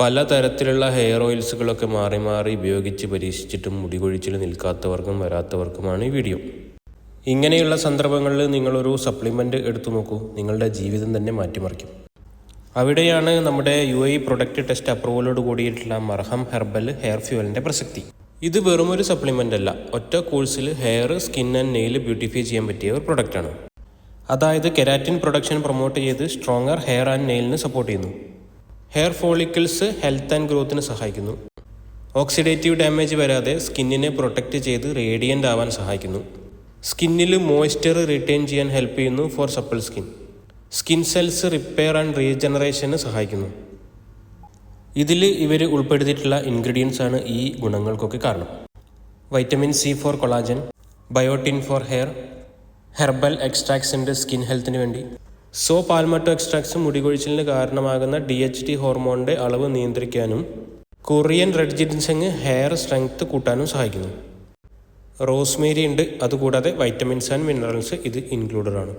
പലതരത്തിലുള്ള ഹെയർ ഓയിൽസുകളൊക്കെ മാറി മാറി ഉപയോഗിച്ച് പരീക്ഷിച്ചിട്ടും മുടി കൊഴിച്ചിൽ നിൽക്കാത്തവർക്കും വരാത്തവർക്കുമാണ് ഈ വീഡിയോ. ഇങ്ങനെയുള്ള സന്ദർഭങ്ങളിൽ നിങ്ങളൊരു സപ്ലിമെൻറ്റ് എടുത്തു നോക്കൂ, നിങ്ങളുടെ ജീവിതം തന്നെ മാറ്റിമറിക്കും. അവിടെയാണ് നമ്മുടെ UAE പ്രൊഡക്റ്റ് ടെസ്റ്റ് അപ്രൂവലോട് കൂടിയിട്ടുള്ള മർഹം ഹെർബൽ ഹെയർ ഫ്യൂവലിൻ്റെ പ്രസക്തി. ഇത് വെറുമൊരു സപ്ലിമെൻ്റ് അല്ല, ഒറ്റ കോഴ്സിൽ hair, skin and nail beautify ചെയ്യാൻ പറ്റിയ ഒരു പ്രൊഡക്റ്റാണ്. അതായത് കെരാറ്റിൻ പ്രൊഡക്ഷൻ പ്രൊമോട്ട് ചെയ്ത് സ്ട്രോങ്ങർ ഹെയർ ആൻഡ് നെയിലിന് സപ്പോർട്ട് ചെയ്യുന്നു. ഹെയർ ഫോളിക്കിൾസ് ഹെൽത്ത് ആൻഡ് ഗ്രോത്തിന് സഹായിക്കുന്നു. ഓക്സിഡേറ്റീവ് ഡാമേജ് വരാതെ സ്കിന്നിനെ പ്രൊട്ടക്റ്റ് ചെയ്ത് റേഡിയൻ്റ് ആവാൻ സഹായിക്കുന്നു. സ്കിന്നിൽ മോയ്സ്ചർ റിട്ടൈൻ ചെയ്യാൻ ഹെൽപ്പ് ചെയ്യുന്നു for supple skin. Skin cells repair and റീജനറേഷന് സഹായിക്കുന്നു. ഇതിൽ ഇവർ ഉൾപ്പെടുത്തിയിട്ടുള്ള ഇൻഗ്രീഡിയൻസ് ആണ് ഈ ഗുണങ്ങൾക്കൊക്കെ കാരണം. Vitamin C for collagen, biotin for hair, herbal എക്സ്ട്രാക്ട്സിൻ്റെ സ്കിൻ ഹെൽത്തിന് വേണ്ടി, പാൽമട്ടോ എക്സ്ട്രാക്ട്സ് മുടി കൊഴിച്ചിലിന് കാരണമാകുന്ന DHT ഹോർമോണിൻ്റെ അളവ് നിയന്ത്രിക്കാനും Korean red ginseng hair strength കൂട്ടാനും സഹായിക്കുന്നു. റോസ്മേരി ഉണ്ട്. അതുകൂടാതെ വൈറ്റമിൻസ് ആൻഡ് മിനറൽസ് ഇത് ഇൻക്ലൂഡഡ് ആണ്.